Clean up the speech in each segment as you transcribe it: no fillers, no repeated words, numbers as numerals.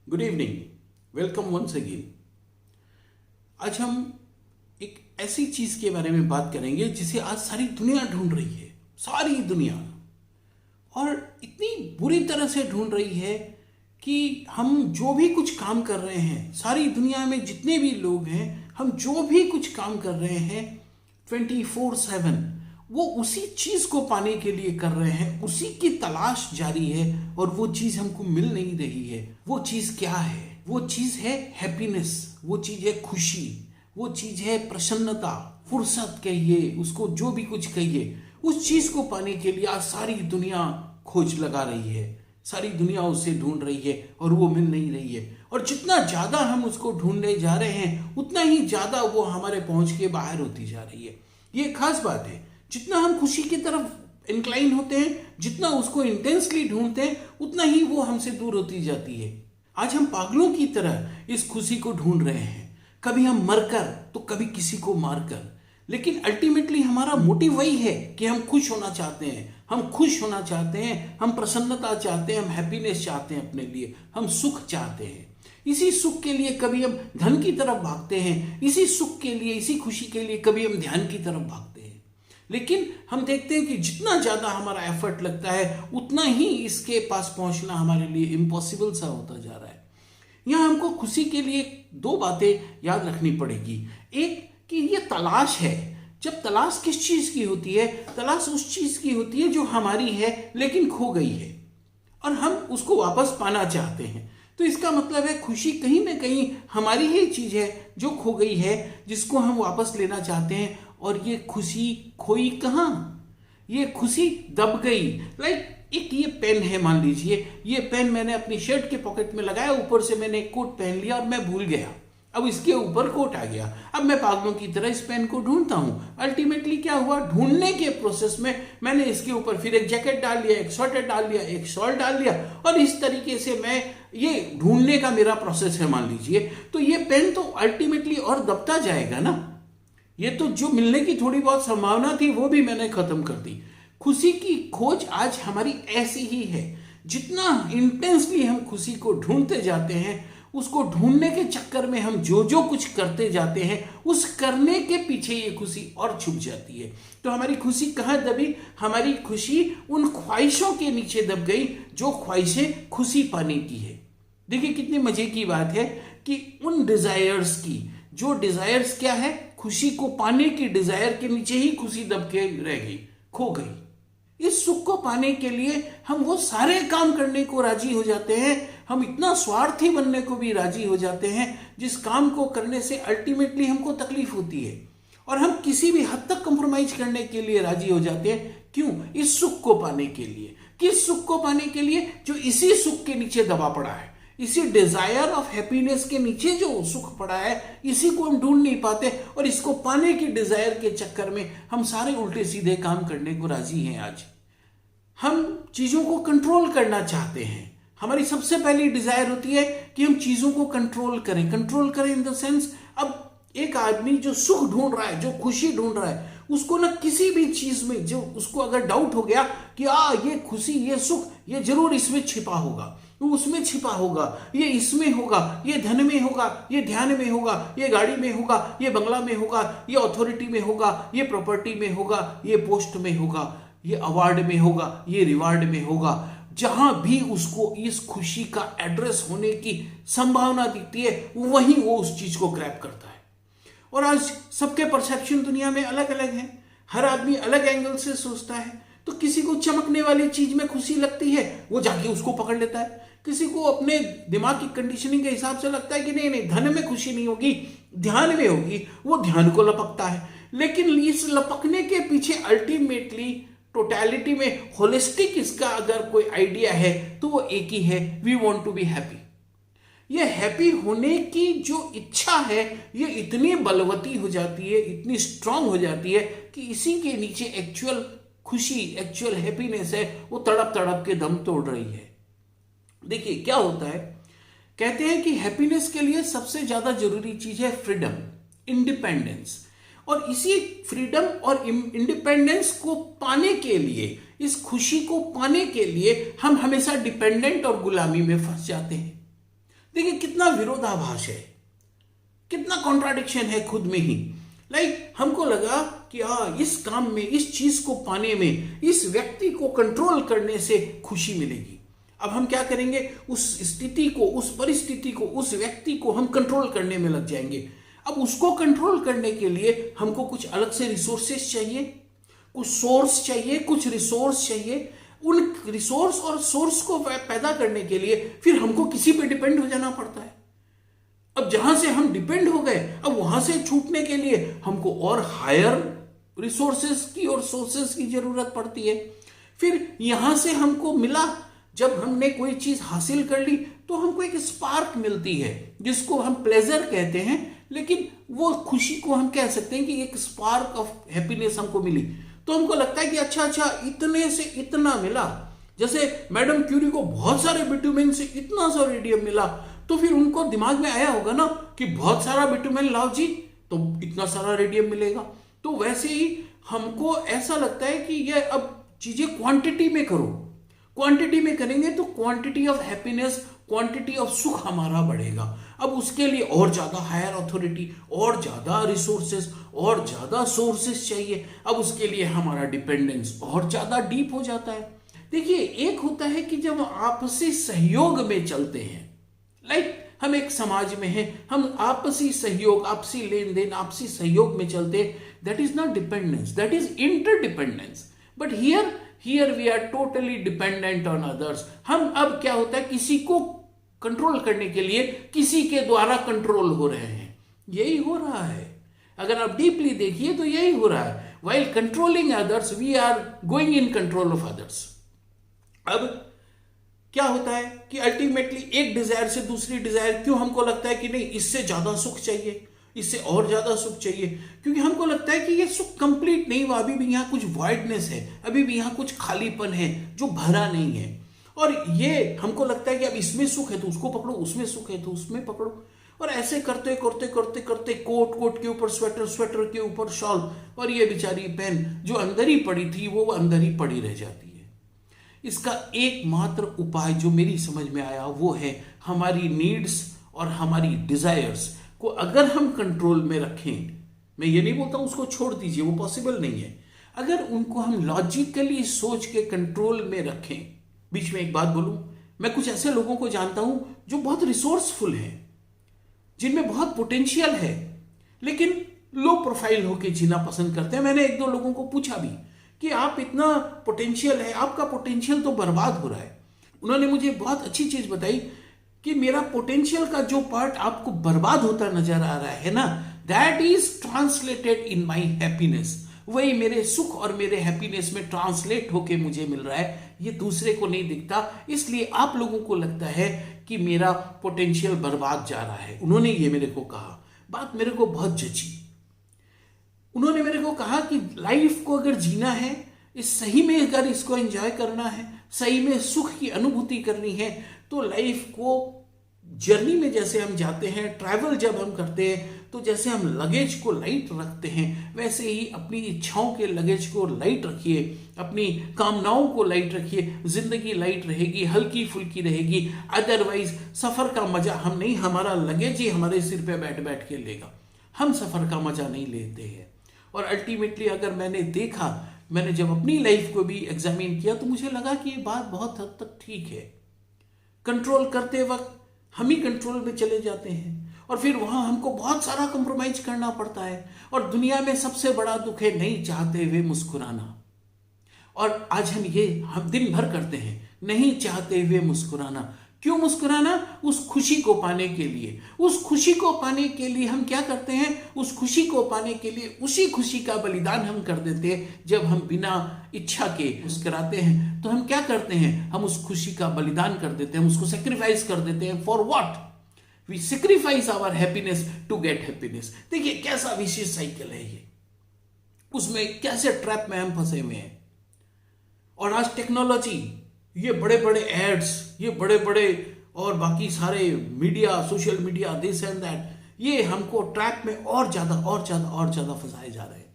Good evening, welcome once again. आज हम एक ऐसी चीज के बारे में बात करेंगे जिसे आज सारी दुनिया ढूंढ रही है। सारी दुनिया, और इतनी बुरी तरह से ढूंढ रही है कि हम जो भी कुछ काम कर रहे हैं, सारी दुनिया में जितने भी लोग हैं, हम जो भी कुछ काम कर रहे हैं 24/7 वो उसी चीज को पाने के लिए कर रहे हैं, उसी की तलाश जारी है और वो चीज हमको मिल नहीं रही है। वो चीज क्या है? वो चीज है हैप्पीनेस, वो चीज है खुशी, वो चीज है प्रसन्नता, फुर्सत कहिए उसको, जो भी कुछ कहिए। उस चीज को पाने के लिए आज सारी दुनिया खोज लगा रही है, सारी दुनिया उसे ढूंढ रही है और वो मिल नहीं रही है। और जितना ज्यादा हम उसको ढूंढने जा रहे हैं उतना ही ज्यादा वो हमारे पहुंच के बाहर होती जा रही है। ये खास बात है। जितना हम खुशी की तरफ इंक्लाइन होते हैं, जितना उसको इंटेंसली ढूंढते हैं, उतना ही वो हमसे दूर होती जाती है। आज हम पागलों की तरह इस खुशी को ढूंढ रहे हैं, कभी हम मरकर तो कभी किसी को मारकर, लेकिन अल्टीमेटली हमारा मोटिव वही है कि हम खुश होना चाहते हैं, हम खुश होना चाहते हैं, हम प्रसन्नता चाहते हैं, हम हैप्पीनेस चाहते हैं अपने लिए, हम सुख चाहते हैं। इसी सुख के लिए कभी हम धन की तरफ भागते हैं, इसी सुख के लिए, इसी खुशी के लिए कभी हम ध्यान की तरफ भागते हैं। लेकिन हम देखते हैं कि जितना ज्यादा हमारा एफर्ट लगता है उतना ही इसके पास पहुंचना हमारे लिए इम्पॉसिबल सा होता जा रहा है। यहां हमको खुशी के लिए दो बातें याद रखनी पड़ेगी। एक कि ये तलाश है। जब तलाश किस चीज की होती है? तलाश उस चीज की होती है जो हमारी है लेकिन खो गई है और हम उसको वापस पाना चाहते हैं। तो इसका मतलब है खुशी कहीं ना कहीं हमारी ही चीज है जो खो गई है, जिसको हम वापस लेना चाहते हैं। और ये खुशी खोई कहाँ? ये खुशी दब गई। एक ये पेन है, मान लीजिए ये पेन मैंने अपनी शर्ट के पॉकेट में लगाया, ऊपर से मैंने एक कोट पहन लिया और मैं भूल गया। अब इसके ऊपर कोट आ गया। अब मैं पागलों की तरह इस पेन को ढूंढता हूं। अल्टीमेटली क्या हुआ? ढूंढने के प्रोसेस में मैंने इसके ऊपर फिर एक जैकेट डाल लिया, एक स्वेटर डाल लिया, एक शॉल डाल लिया, और इस तरीके से मैं, ये ढूंढने का मेरा प्रोसेस है मान लीजिए। तो ये पेन तो अल्टीमेटली और दबता जाएगा ना। ये तो जो मिलने की थोड़ी बहुत संभावना थी वो भी मैंने खत्म कर दी। खुशी की खोज आज हमारी ऐसी ही है। जितना इंटेंसली हम खुशी को ढूंढते जाते हैं, उसको ढूंढने के चक्कर में हम जो जो कुछ करते जाते हैं, उस करने के पीछे ये खुशी और छुप जाती है। तो हमारी खुशी कहाँ दबी? हमारी खुशी उन ख्वाहिशों के नीचे दब गई जो ख्वाहिशें खुशी पाने की है। देखिए कितनी मजे की बात है कि उन डिजायर्स की, जो डिजायर्स क्या है, खुशी को पाने की डिजायर के नीचे ही खुशी दब के रह गई, खो गई। इस सुख को पाने के लिए हम वो सारे काम करने को राजी हो जाते हैं, हम इतना स्वार्थी बनने को भी राजी हो जाते हैं जिस काम को करने से अल्टीमेटली हमको तकलीफ होती है, और हम किसी भी हद तक कंप्रोमाइज करने के लिए राजी हो जाते हैं। क्यों? इस सुख को पाने के लिए। किस सुख को पाने के लिए? जो इसी सुख के नीचे दबा पड़ा है, इसी डिजायर ऑफ हैप्पीनेस के नीचे जो सुख पड़ा है, इसी को हम ढूंढ नहीं पाते, और इसको पाने की डिजायर के चक्कर में हम सारे उल्टे सीधे काम करने को राजी हैं। आज हम चीजों को कंट्रोल करना चाहते हैं। हमारी सबसे पहली डिजायर होती है कि हम चीजों को कंट्रोल करें। कंट्रोल करें इन द सेंस, अब एक आदमी जो सुख ढूंढ रहा है, जो खुशी ढूंढ रहा है, उसको ना किसी भी चीज में, जो उसको अगर डाउट हो गया कि ये खुशी, ये सुख, ये जरूर इसमें छिपा होगा, उसमें छिपा होगा, ये इसमें होगा, ये धन में होगा, ये ध्यान में होगा, ये गाड़ी में होगा, ये बंगला में होगा, ये अथॉरिटी में होगा, ये प्रॉपर्टी में होगा, ये पोस्ट में होगा, ये अवार्ड में होगा, ये रिवार्ड में होगा। जहां भी उसको इस खुशी का एड्रेस होने की संभावना दिखती है, वहीं वो उस चीज को ग्रैब करता है। और आज सबके परसेप्शन दुनिया में अलग अलग है, हर आदमी अलग एंगल से सोचता है। तो किसी को चमकने वाली चीज में खुशी लगती है, वो जाके उसको पकड़ लेता है। किसी को अपने दिमाग की कंडीशनिंग के हिसाब से लगता है कि नहीं नहीं, धन में खुशी नहीं होगी, ध्यान में होगी, वो ध्यान को लपकता है। लेकिन इस लपकने के पीछे अल्टीमेटली टोटलिटी में होलिस्टिक इसका अगर कोई आइडिया है तो वो एक ही है, we want to be happy. ये हैप्पी होने की जो इच्छा है, ये इतनी बलवती हो जाती है, इतनी स्ट्रांग हो जाती है कि इसी के नीचे एक्चुअल खुशी, एक्चुअल हैप्पीनेस है, वो तड़प तड़प के दम तोड़ रही है। देखिए क्या होता है, कहते हैं कि हैप्पीनेस के लिए सबसे ज्यादा जरूरी चीज है फ्रीडम, इंडिपेंडेंस। और इसी फ्रीडम और इंडिपेंडेंस को पाने के लिए, इस खुशी को पाने के लिए हम हमेशा डिपेंडेंट और गुलामी में फंस जाते हैं। देखिए कितना विरोधाभास है, कितना कॉन्ट्राडिक्शन है खुद में ही। हमको लगा कि इस काम में, इस चीज को पाने में, इस व्यक्ति को कंट्रोल करने से खुशी मिलेगी। अब हम क्या करेंगे, उस स्थिति को, उस परिस्थिति को, उस व्यक्ति को हम कंट्रोल करने में लग जाएंगे। अब उसको कंट्रोल करने के लिए हमको कुछ अलग से रिसोर्सेस चाहिए, कुछ सोर्स चाहिए, कुछ रिसोर्स चाहिए। उन रिसोर्स और सोर्स को पैदा करने के लिए फिर हमको किसी पे डिपेंड हो जाना पड़ता है। अब जहां से हम डिपेंड हो गए, अब वहां से छूटने के लिए हमको और हायर रिसोर्सेस की और सोर्सेस की जरूरत पड़ती है। फिर यहां से हमको मिला, जब हमने कोई चीज हासिल कर ली तो हमको एक स्पार्क मिलती है जिसको हम प्लेजर कहते हैं, लेकिन वो खुशी को हम कह सकते हैं कि एक स्पार्क ऑफ हैप्पीनेस हमको मिली। तो हमको लगता है कि अच्छा इतने से इतना मिला। जैसे मैडम क्यूरी को बहुत सारे बिटुमेन से इतना सा रेडियम मिला, तो फिर उनको दिमाग में आया होगा ना कि बहुत सारा बिटुमेन लाओ जी तो इतना सारा रेडियम मिलेगा। तो वैसे ही हमको ऐसा लगता है कि ये अब चीजें क्वांटिटी में करो, क्वांटिटी में करेंगे तो quantity of happiness, quantity of सुख हमारा बढ़ेगा। अब उसके लिए और ज्यादा हायर अथॉरिटी, और ज्यादा रिसोर्सेस, और ज्यादा सोर्सेस चाहिए। अब उसके लिए हमारा डिपेंडेंस और ज्यादा डीप हो जाता है। देखिए, एक होता है कि जब आपसी सहयोग में चलते हैं, हम एक समाज में हैं, हम आपसी सहयोग, आपसी लेन देन, आपसी सहयोग में चलते हैं, that is not dependence, that is interdependence. But here we are totally dependent on others. हम अब क्या होता है, किसी को कंट्रोल करने के लिए किसी के द्वारा कंट्रोल हो रहे हैं। यही हो रहा है, अगर आप डीपली देखिए तो यही हो रहा है। While controlling others we are going in control of others. अब क्या होता है कि अल्टीमेटली एक डिजायर से दूसरी डिजायर, क्यों हमको लगता है कि नहीं इससे ज्यादा सुख चाहिए, इससे और ज्यादा सुख चाहिए, क्योंकि हमको लगता है कि ये सुख कंप्लीट नहीं हुआ, अभी भी यहाँ कुछ वॉइडनेस है, अभी भी यहाँ कुछ खालीपन है जो भरा नहीं है। और ये हमको लगता है कि अब इसमें सुख है तो उसको पकड़ो, उसमें सुख है तो उसमें पकड़ो। और ऐसे करते करते करते करते कोट के ऊपर स्वेटर, स्वेटर के ऊपर शॉल, और ये बेचारी पेन जो अंदर ही पड़ी थी वो अंदर ही पड़ी रह जाती है। इसका एकमात्र उपाय जो मेरी समझ में आया वो है हमारी नीड्स और हमारी डिजायर्स को अगर हम कंट्रोल में रखें, मैं ये नहीं बोलता हूं उसको छोड़ दीजिए, वो पॉसिबल नहीं है, अगर उनको हम लॉजिकली सोच के कंट्रोल में रखें। बीच में एक बात बोलूं, मैं कुछ ऐसे लोगों को जानता हूं जो बहुत रिसोर्सफुल हैं, जिनमें बहुत पोटेंशियल है, लेकिन लो प्रोफाइल होके जीना पसंद करते हैं। मैंने एक दो लोगों को पूछा भी कि आप इतना पोटेंशियल है, आपका पोटेंशियल तो बर्बाद हो रहा है। उन्होंने मुझे बहुत अच्छी चीज बताई कि मेरा पोटेंशियल का जो पार्ट आपको बर्बाद होता नजर आ रहा है ना, that is translated in my happiness. वही मेरे सुख और मेरे हैप्पीनेस में ट्रांसलेट होके मुझे मिल रहा है, ये दूसरे को नहीं दिखता। इसलिए आप लोगों को लगता है कि मेरा पोटेंशियल बर्बाद जा रहा है। उन्होंने ये मेरे को कहा, बात मेरे को बहुत जची। उन्होंने मेरे को कहा कि लाइफ को अगर जीना है, इस सही में अगर इसको एंजॉय करना है, सही में सुख की अनुभूति करनी है, तो लाइफ को जर्नी में जैसे हम जाते हैं, ट्रैवल जब हम करते हैं, तो जैसे हम लगेज को लाइट रखते हैं, वैसे ही अपनी इच्छाओं के लगेज को लाइट रखिए, अपनी कामनाओं को लाइट रखिए। जिंदगी लाइट रहेगी, हल्की फुल्की रहेगी। अदरवाइज सफर का मजा हम नहीं, हमारा लगेज ही हमारे सिर पे बैठ बैठ के लेगा। हम सफर का मजा नहीं लेते हैं। और अल्टीमेटली अगर मैंने देखा, मैंने जब अपनी लाइफ को भी एग्जामिन किया, तो मुझे लगा कि ये बात बहुत हद तक ठीक है। कंट्रोल करते वक्त हम ही कंट्रोल में चले जाते हैं, और फिर वहां हमको बहुत सारा कंप्रोमाइज करना पड़ता है। और दुनिया में सबसे बड़ा दुख है नहीं चाहते हुए मुस्कुराना। और आज हम दिन भर करते हैं नहीं चाहते हुए मुस्कुराना। क्यों मुस्कुराना? उस खुशी को पाने के लिए। उस खुशी को पाने के लिए हम क्या करते हैं? उस खुशी को पाने के लिए उसी खुशी का बलिदान हम कर देते हैं। जब हम बिना इच्छा के मुस्कुराते हैं तो हम क्या करते हैं? हम उस खुशी का बलिदान कर देते हैं, हम उसको सेक्रीफाइस कर देते हैं। For what? We sacrifice our happiness to get happiness. देखिए कैसा विशेष साइकिल है ये, उसमें कैसे ट्रैप में हम फंसे हुए हैं। और आज टेक्नोलॉजी, ये बड़े बड़े एड्स, ये बड़े बड़े और बाकी सारे media, social media, this and that, ये हमको ट्रैप में और ज्यादा फंसाए जा रहे हैं।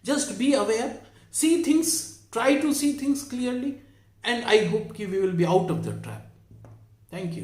Just be aware, see things, try to see things clearly, and I hope कि we will be out of the trap. Thank you.